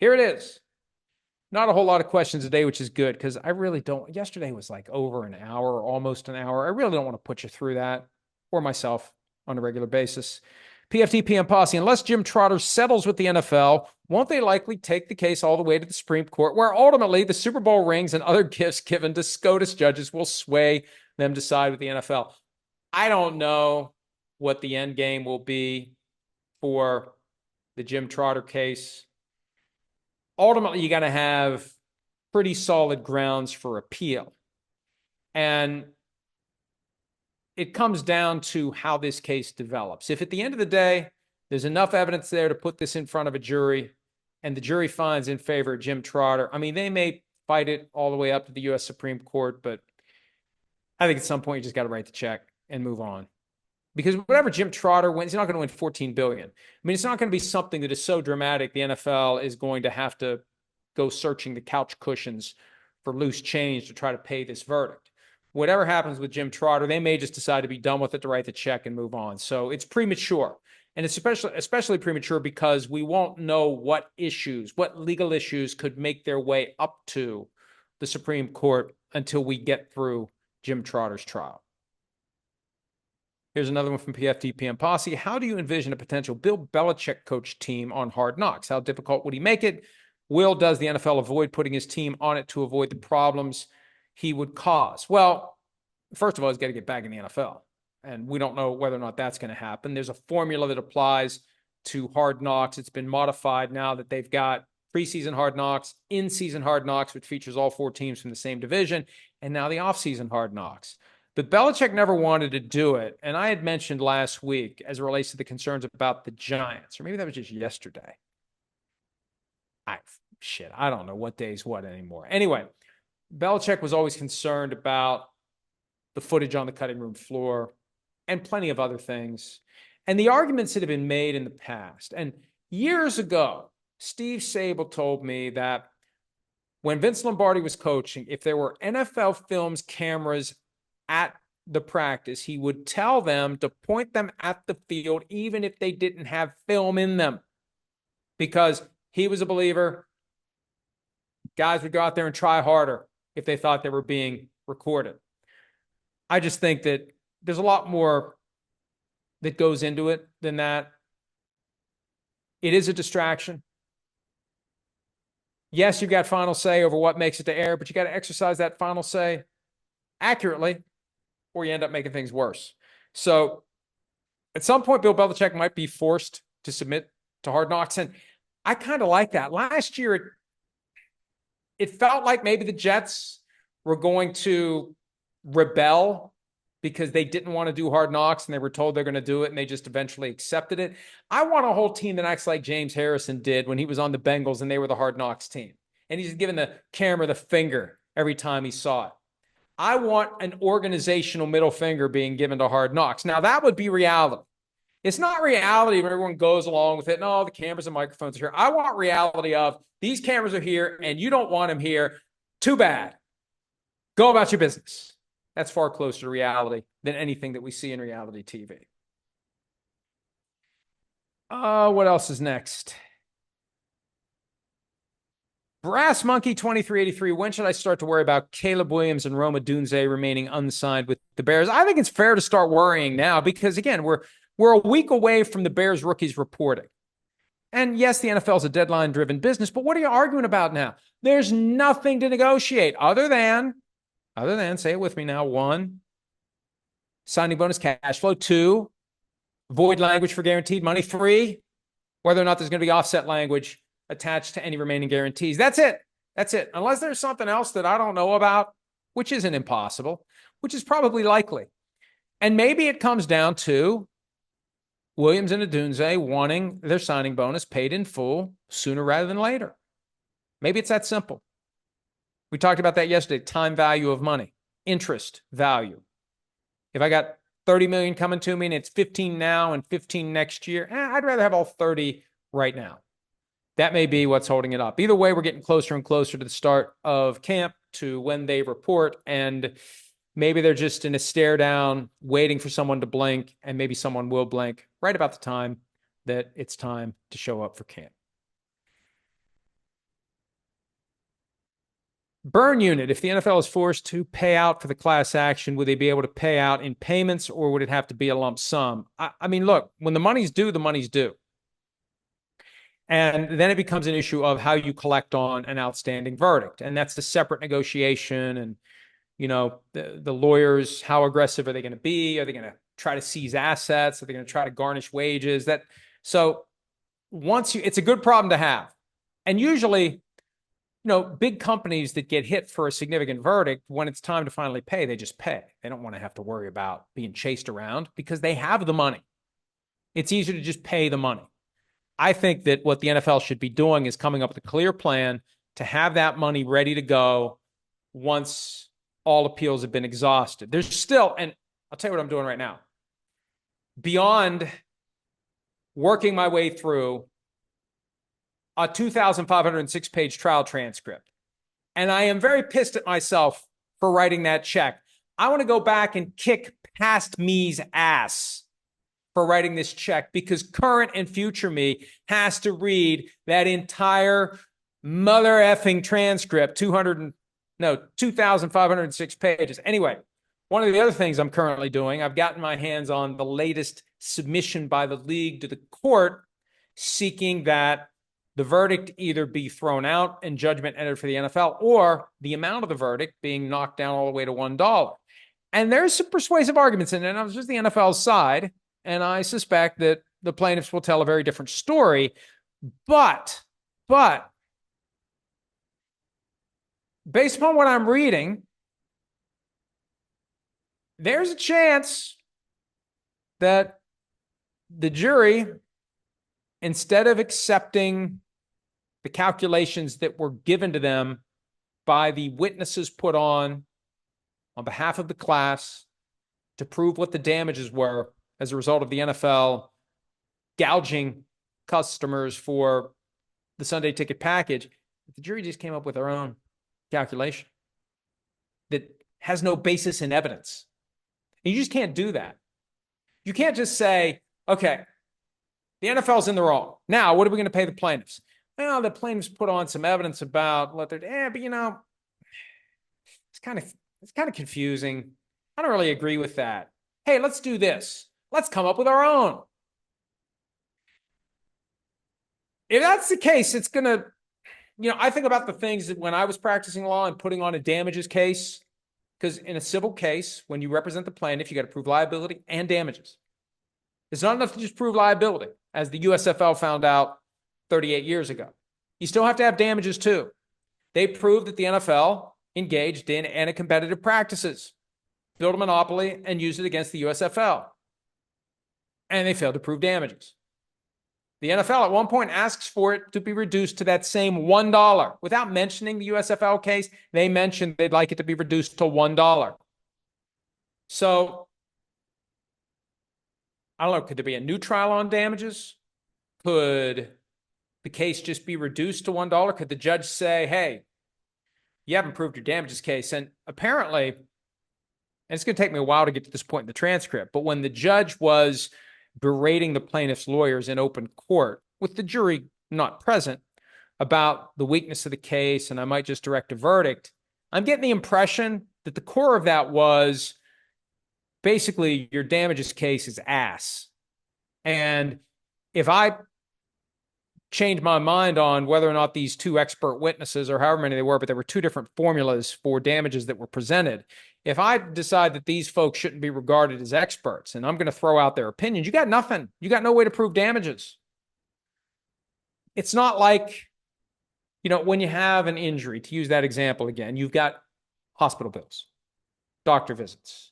Here it is. Not a whole lot of questions today, which is good because I really don't. Yesterday was like over an hour, almost an hour. I really don't want to put you through that or myself on a regular basis. PFT PM Posse, unless Jim Trotter settles with the NFL, won't they likely take the case all the way to the Supreme Court, where ultimately the Super Bowl rings and other gifts given to SCOTUS judges will sway them to side with the NFL? I don't know what the end game will be for the Jim Trotter case. Ultimately, you got to have pretty solid grounds for appeal. And it comes down to how this case develops. If at the end of the day, there's enough evidence there to put this in front of a jury and the jury finds in favor of Jim Trotter, I mean, they may fight it all the way up to the U.S. Supreme Court, but I think at some point you just got to write the check and move on. Because whatever Jim Trotter wins, he's not going to win $14 billion. I mean, it's not going to be something that is so dramatic the NFL is going to have to go searching the couch cushions for loose change to try to pay this verdict. Whatever happens with Jim Trotter, they may just decide to be done with it, to write the check and move on. So it's premature. And it's especially premature because we won't know what legal issues could make their way up to the Supreme Court until we get through Jim Trotter's trial. Here's another one from PFT PM Posse. How do you envision a potential Bill Belichick coach team on Hard Knocks? How difficult would he make it? Does the NFL avoid putting his team on it to avoid the problems he would cause? Well, first of all, he's got to get back in the NFL. And we don't know whether or not that's going to happen. There's a formula that applies to Hard Knocks. It's been modified now that they've got preseason Hard Knocks, in-season Hard Knocks, which features all 4 teams from the same division, and now the off-season Hard Knocks. But Belichick never wanted to do it. And I had mentioned last week as it relates to the concerns about the Giants, or maybe that was just yesterday. I don't know what day's what anymore. Anyway, Belichick was always concerned about the footage on the cutting room floor and plenty of other things. And the arguments that have been made in the past. And years ago, Steve Sabol told me that when Vince Lombardi was coaching, if there were NFL Films cameras at the practice, he would tell them to point them at the field even if they didn't have film in them, because he was a believer guys would go out there and try harder if they thought they were being recorded. I just think that there's a lot more that goes into it than that. It is a distraction. Yes, you've got final say over what makes it to air, but you got to exercise that final say accurately, or you end up making things worse. So at some point, Bill Belichick might be forced to submit to Hard Knocks. And I kind of like that. Last year, it felt like maybe the Jets were going to rebel because they didn't want to do Hard Knocks and they were told they're going to do it and they just eventually accepted it. I want a whole team that acts like James Harrison did when he was on the Bengals and they were the Hard Knocks team. And he's giving the camera the finger every time he saw it. I want an organizational middle finger being given to Hard Knocks. Now, that would be reality. It's not reality when everyone goes along with it. No, the cameras and microphones are here. I want reality of these cameras are here and you don't want them here. Too bad. Go about your business. That's far closer to reality than anything that we see in reality TV. What else is next? Brass Monkey 2383. When should I start to worry about Caleb Williams and Rome Odunze remaining unsigned with the Bears? I think it's fair to start worrying now because, again, we're a week away from the Bears rookies reporting. And yes, the NFL is a deadline-driven business, but what are you arguing about now? There's nothing to negotiate other than, say it with me now, 1, signing bonus cash flow, 2, void language for guaranteed money, 3, whether or not there's going to be offset language attached to any remaining guarantees. That's it. Unless there's something else that I don't know about, which isn't impossible, which is probably likely. And maybe it comes down to Williams and Odunze wanting their signing bonus paid in full sooner rather than later. Maybe it's that simple. We talked about that yesterday, time value of money, interest value. If I got 30 million coming to me and it's 15 now and 15 next year, I'd rather have all 30 right now. That may be what's holding it up. Either way, we're getting closer and closer to the start of camp, to when they report, and maybe they're just in a stare down, waiting for someone to blink, and maybe someone will blink right about the time that it's time to show up for camp. Burn unit. If the NFL is forced to pay out for the class action, would they be able to pay out in payments, or would it have to be a lump sum? I mean, look, when the money's due, the money's due. And then it becomes an issue of how you collect on an outstanding verdict. And that's a separate negotiation. And, the lawyers, how aggressive are they going to be? Are they going to try to seize assets? Are they going to try to garnish wages? So it's a good problem to have. And usually, big companies that get hit for a significant verdict, when it's time to finally pay, they just pay. They don't want to have to worry about being chased around because they have the money. It's easier to just pay the money. I think that what the NFL should be doing is coming up with a clear plan to have that money ready to go once all appeals have been exhausted. There's still, and I'll tell you what I'm doing right now. Beyond working my way through a 2,506-page trial transcript, and I am very pissed at myself for writing that check. I want to go back and kick past me's ass for writing this check, because current and future me has to read that entire mother effing transcript, 2,506 pages. Anyway, one of the other things I'm currently doing, I've gotten my hands on the latest submission by the league to the court seeking that the verdict either be thrown out and judgment entered for the NFL, or the amount of the verdict being knocked down all the way to $1. And there's some persuasive arguments in it. And I was just the NFL's side, and I suspect that the plaintiffs will tell a very different story. But based upon what I'm reading, there's a chance that the jury, instead of accepting the calculations that were given to them by the witnesses put on behalf of the class to prove what the damages were as a result of the NFL gouging customers for the Sunday ticket package, the jury just came up with their own calculation that has no basis in evidence. And you just can't do that. You can't just say, okay, the NFL's in the wrong. Now, what are we going to pay the plaintiffs? Well, the plaintiffs put on some evidence about what they're, but it's kind of confusing. I don't really agree with that. Hey, let's do this. Let's come up with our own. If that's the case, it's going to, I think about the things that when I was practicing law and putting on a damages case, because in a civil case, when you represent the plaintiff, you got to prove liability and damages. It's not enough to just prove liability, as the USFL found out 38 years ago. You still have to have damages too. They proved that the NFL engaged in anti-competitive practices, built a monopoly, and used it against the USFL. And they failed to prove damages. The NFL at one point asks for it to be reduced to that same $1. Without mentioning the USFL case, they mentioned they'd like it to be reduced to $1. So, I don't know, could there be a new trial on damages? Could the case just be reduced to $1? Could the judge say, hey, you haven't proved your damages case? And apparently, and it's going to take me a while to get to this point in the transcript, but when the judge was berating the plaintiff's lawyers in open court, with the jury not present, about the weakness of the case, and I might just direct a verdict, I'm getting the impression that the core of that was basically your damages case is ass. And if I change my mind on whether or not these two expert witnesses, or however many they were, but there were two different formulas for damages that were presented, if I decide that these folks shouldn't be regarded as experts and I'm going to throw out their opinions, you got nothing. You got no way to prove damages. It's not like, when you have an injury, to use that example again, you've got hospital bills, doctor visits,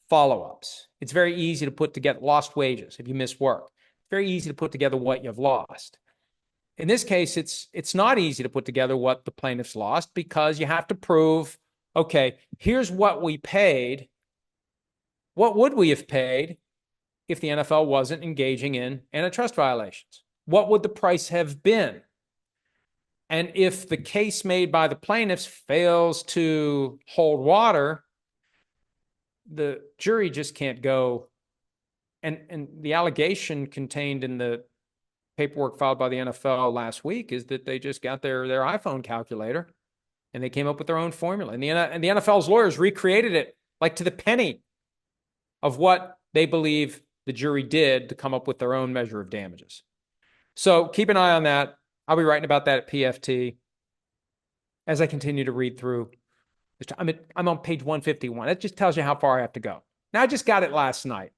follow-ups. It's very easy to put together lost wages if you miss work. It's very easy to put together what you've lost. In this case, it's not easy to put together what the plaintiffs lost, because you have to prove, okay, here's what we paid. What would we have paid if the NFL wasn't engaging in antitrust violations? What would the price have been? And if the case made by the plaintiffs fails to hold water, the jury just can't go. And the allegation contained in the paperwork filed by the NFL last week is that they just got their iPhone calculator and they came up with their own formula. And the NFL's lawyers recreated it like to the penny of what they believe the jury did to come up with their own measure of damages. So keep an eye on that. I'll be writing about that at PFT as I continue to read through. I'm on page 151. That just tells you how far I have to go. Now, I just got it last night.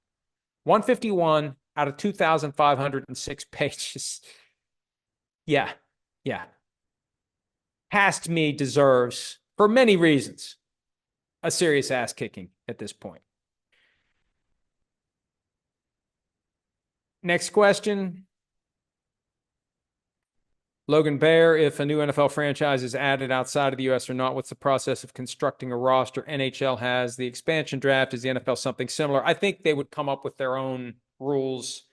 151 out of 2,506 pages. Yeah. Past me deserves, for many reasons, a serious ass kicking at this point. Next question. Logan Bear, if a new NFL franchise is added outside of the U.S. or not, what's the process of constructing a roster? NHL has the expansion draft. Is the NFL something similar? I think they would come up with their own rules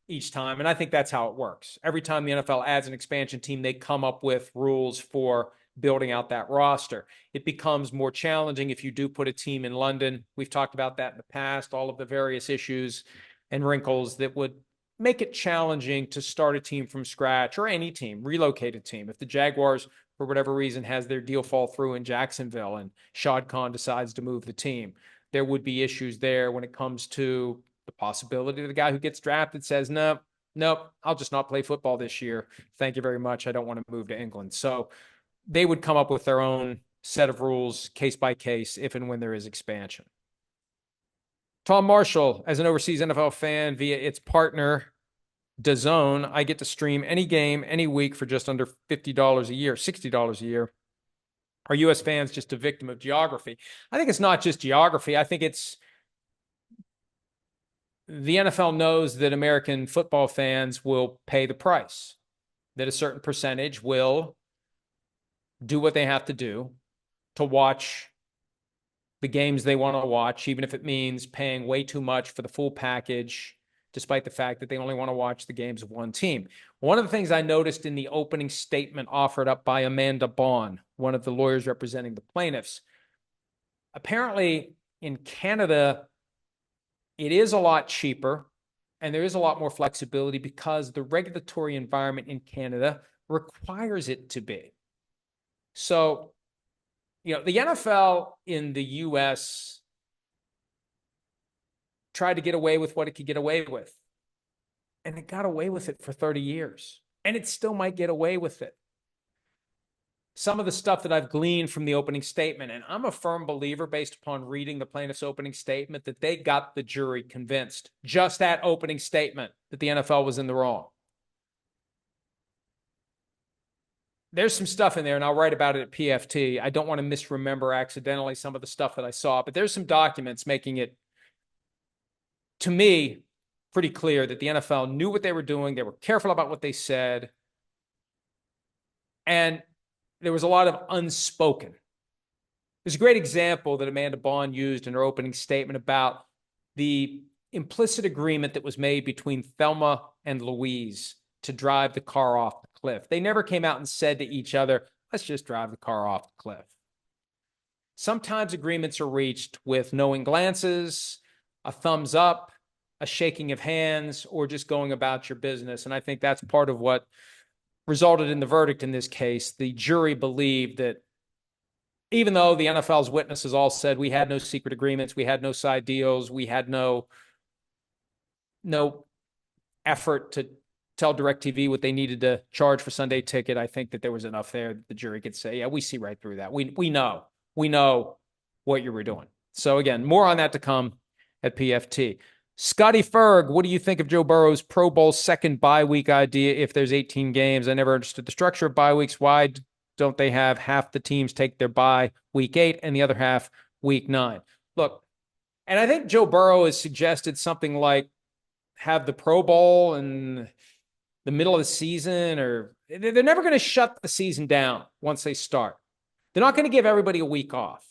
each time, and I think that's how it works. Every time the NFL adds an expansion team, they come up with rules for building out that roster. It becomes more challenging if you do put a team in London. We've talked about that in the past, all of the various issues and wrinkles that would make it challenging to start a team from scratch, or any team, relocated team. If the Jaguars, for whatever reason, has their deal fall through in Jacksonville and Shad Khan decides to move the team, there would be issues there when it comes to the possibility of the guy who gets drafted says, nope, I'll just not play football this year. Thank you very much. I don't want to move to England. So they would come up with their own set of rules, case by case, if and when there is expansion. Tom Marshall, as an overseas NFL fan via its partner, DAZN, I get to stream any game, any week for just under $50 a year, $60 a year. Are U.S. fans just a victim of geography? I think it's not just geography. I think it's the NFL knows that American football fans will pay the price, that a certain percentage will do what they have to do to watch the games they want to watch, even if it means paying way too much for the full package, despite the fact that they only want to watch the games of one team. One of the things I noticed in the opening statement offered up by Amanda Bond, one of the lawyers representing the plaintiffs, apparently in Canada, it is a lot cheaper and there is a lot more flexibility because the regulatory environment in Canada requires it to be. So, the NFL in the U.S. tried to get away with what it could get away with. And it got away with it for 30 years. And it still might get away with it. Some of the stuff that I've gleaned from the opening statement, and I'm a firm believer based upon reading the plaintiff's opening statement that they got the jury convinced. Just that opening statement that the NFL was in the wrong. There's some stuff in there, and I'll write about it at PFT. I don't want to misremember accidentally some of the stuff that I saw, but there's some documents making it, to me, pretty clear that the NFL knew what they were doing. They were careful about what they said. And there was a lot of unspoken. There's a great example that Amanda Bond used in her opening statement about the implicit agreement that was made between Thelma and Louise to drive the car off the cliff. They never came out and said to each other, let's just drive the car off the cliff. Sometimes agreements are reached with knowing glances, a thumbs up, a shaking of hands, or just going about your business. And I think that's part of what resulted in the verdict in this case. The jury believed that even though the NFL's witnesses all said we had no secret agreements, we had no side deals, we had no effort to tell DirecTV what they needed to charge for Sunday Ticket, I think that there was enough there that the jury could say, yeah, we see right through that. We know what you were doing. So again, more on that to come at PFT. Scotty Ferg, what do you think of Joe Burrow's Pro Bowl second bye week idea if there's 18 games? I never understood the structure of bye weeks. Why don't they have half the teams take their bye week 8 and the other half week 9? Look, and I think Joe Burrow has suggested something like have the Pro Bowl in the middle of the season, or they're never going to shut the season down once they start. They're not going to give everybody a week off.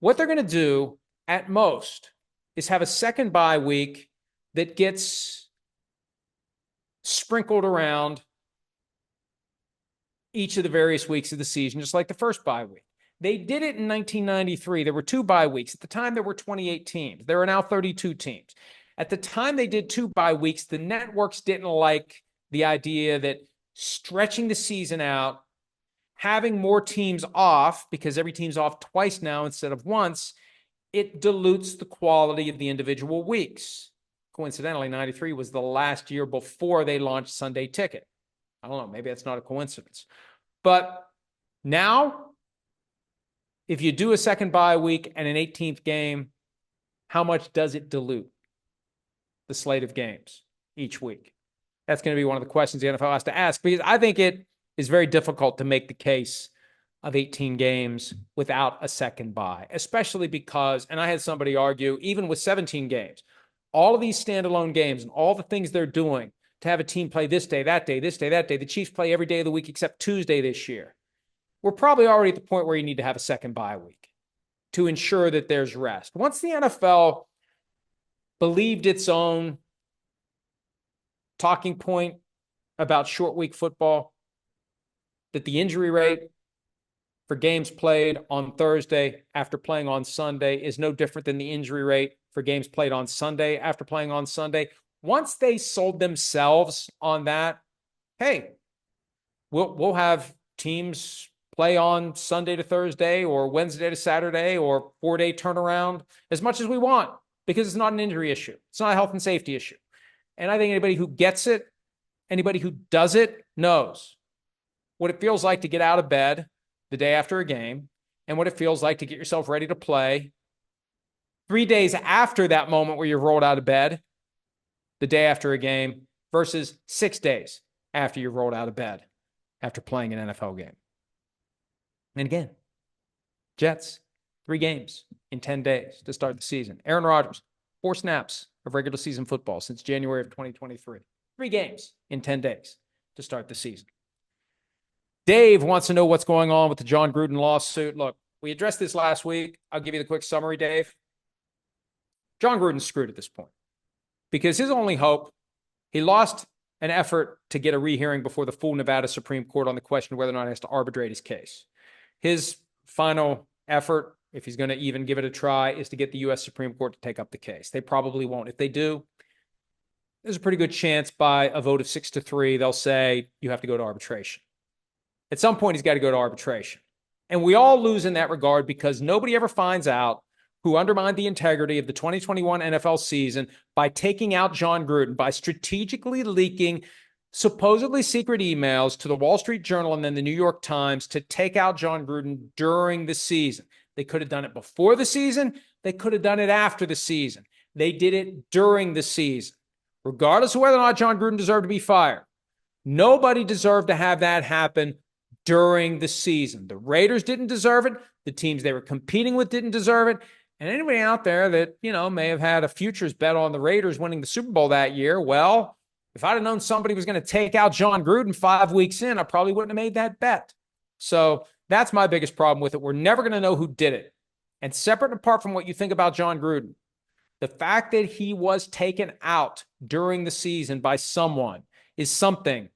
What they're going to do at most is have a second bye week that gets sprinkled around each of the various weeks of the season, just like the first bye week. They did it in 1993. There were 2 bye weeks. At the time, there were 28 teams. There are now 32 teams. At the time they did 2 bye weeks, the networks didn't like the idea that stretching the season out, having more teams off, because every team's off twice now instead of once, it dilutes the quality of the individual weeks. Coincidentally, 93 was the last year before they launched Sunday Ticket. I don't know, maybe that's not a coincidence. But now, if you do a second bye week and an 18th game, how much does it dilute the slate of games each week? That's going to be one of the questions the NFL has to ask, because I think it is very difficult to make the case of 18 games without a second bye, especially because, and I had somebody argue, even with 17 games, all of these standalone games and all the things they're doing to have a team play this day, that day, this day, that day. The Chiefs play every day of the week except Tuesday this year. We're probably already at the point where you need to have a second bye week to ensure that there's rest. Once the NFL believed its own talking point about short week football, that the injury rate for games played on Thursday after playing on Sunday is no different than the injury rate for games played on Sunday after playing on Sunday. Once they sold themselves on that, hey, we'll have teams play on Sunday to Thursday or Wednesday to Saturday or 4-day turnaround as much as we want, because it's not an injury issue. It's not a health and safety issue. And I think anybody who gets it, anybody who does it, knows what it feels like to get out of bed the day after a game and what it feels like to get yourself ready to play 3 days after that moment where you've rolled out of bed the day after a game versus 6 days after you've rolled out of bed after playing an NFL game. And again, Jets, 3 games in 10 days to start the season. Aaron Rodgers, 4 snaps of regular season football since January of 2023. 3 games in 10 days to start the season. Dave wants to know what's going on with the John Gruden lawsuit. Look, we addressed this last week. I'll give you the quick summary, Dave. John Gruden's screwed at this point because his only hope, he lost an effort to get a rehearing before the full Nevada Supreme Court on the question of whether or not he has to arbitrate his case. His final effort, if he's going to even give it a try, is to get the U.S. Supreme Court to take up the case. They probably won't. If they do, there's a pretty good chance by a vote of 6-3, they'll say you have to go to arbitration. At some point, he's got to go to arbitration. And we all lose in that regard because nobody ever finds out who undermined the integrity of the 2021 NFL season by taking out John Gruden, by strategically leaking supposedly secret emails to the Wall Street Journal and then the New York Times to take out John Gruden during the season. They could have done it before the season. They could have done it after the season. They did it during the season. Regardless of whether or not John Gruden deserved to be fired, nobody deserved to have that happen during the season. The Raiders didn't deserve it. The teams they were competing with didn't deserve it. And anybody out there that, may have had a futures bet on the Raiders winning the Super Bowl that year, well, if I'd have known somebody was going to take out John Gruden 5 weeks in, I probably wouldn't have made that bet. So that's my biggest problem with it. We're never going to know who did it. And separate and apart from what you think about John Gruden, the fact that he was taken out during the season by someone is something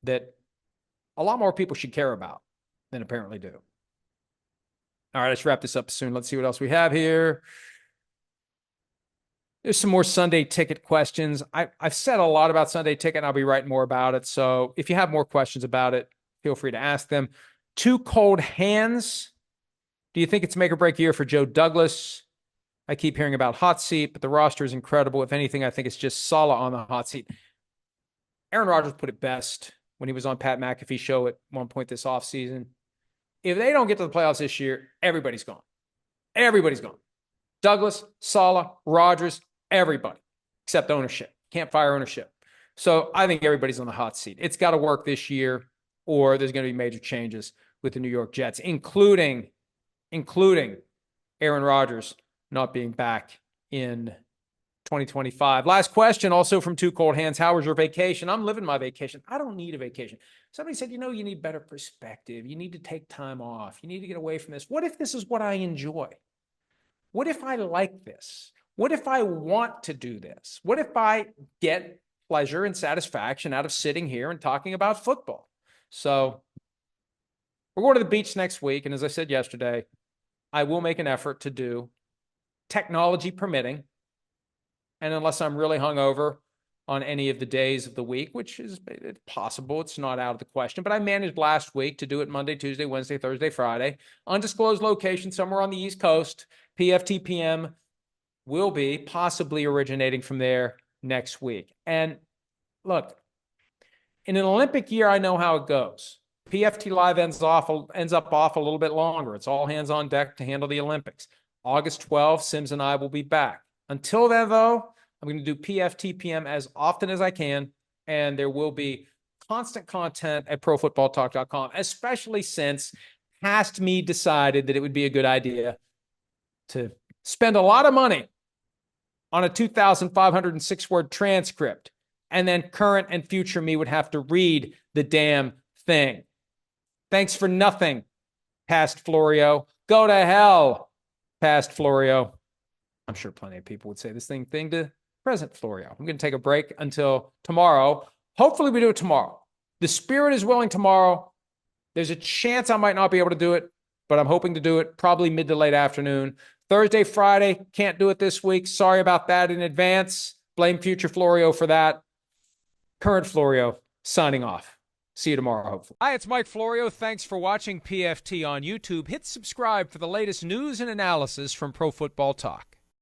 that a lot more people should care about than apparently do. All right, let's wrap this up soon. Let's see what else we have here. There's some more Sunday Ticket questions. I've said a lot about Sunday Ticket, and I'll be writing more about it. So if you have more questions about it, feel free to ask them. Too Cold Hands. Do you think it's make or break year for Joe Douglas? I keep hearing about hot seat, but the roster is incredible. If anything, I think it's just Saleh on the hot seat. Aaron Rodgers put it best when he was on Pat McAfee's show at one point this offseason. If they don't get to the playoffs this year, everybody's gone. Everybody's gone. Douglas, Saleh, Rodgers, everybody, except ownership. Can't fire ownership. So I think everybody's on the hot seat. It's got to work this year, or there's going to be major changes with the New York Jets, including Aaron Rodgers not being back in 2025. Last question, also from Too Cold Hands. How was your vacation? I'm living my vacation. I don't need a vacation. Somebody said, you need better perspective. You need to take time off. You need to get away from this. What if this is what I enjoy? What if I like this? What if I want to do this? What if I get pleasure and satisfaction out of sitting here and talking about football? So we're going to the beach next week. And as I said yesterday, I will make an effort to do, technology permitting, and unless I'm really hungover on any of the days of the week, which is possible. It's not out of the question. But I managed last week to do it Monday, Tuesday, Wednesday, Thursday, Friday. Undisclosed location somewhere on the East Coast. PFT PM will be possibly originating from there next week. And look, in an Olympic year, I know how it goes. PFT Live ends up off a little bit longer. It's all hands on deck to handle the Olympics. August 12th, Sims and I will be back. Until then, though, I'm going to do PFT PM as often as I can, and there will be constant content at profootballtalk.com, especially since past me decided that it would be a good idea to spend a lot of money on a 2,506-word transcript, and then current and future me would have to read the damn thing. Thanks for nothing, past Florio. Go to hell, past Florio. I'm sure plenty of people would say this thing to present Florio. I'm going to take a break until tomorrow. Hopefully we do it tomorrow. The spirit is willing tomorrow. There's a chance I might not be able to do it, but I'm hoping to do it probably mid to late afternoon. Thursday, Friday, can't do it this week. Sorry about that in advance. Blame future Florio for that. Current Florio signing off. See you tomorrow, hopefully. Hi, it's Mike Florio. Thanks for watching PFT on YouTube. Hit subscribe for the latest news and analysis from Pro Football Talk.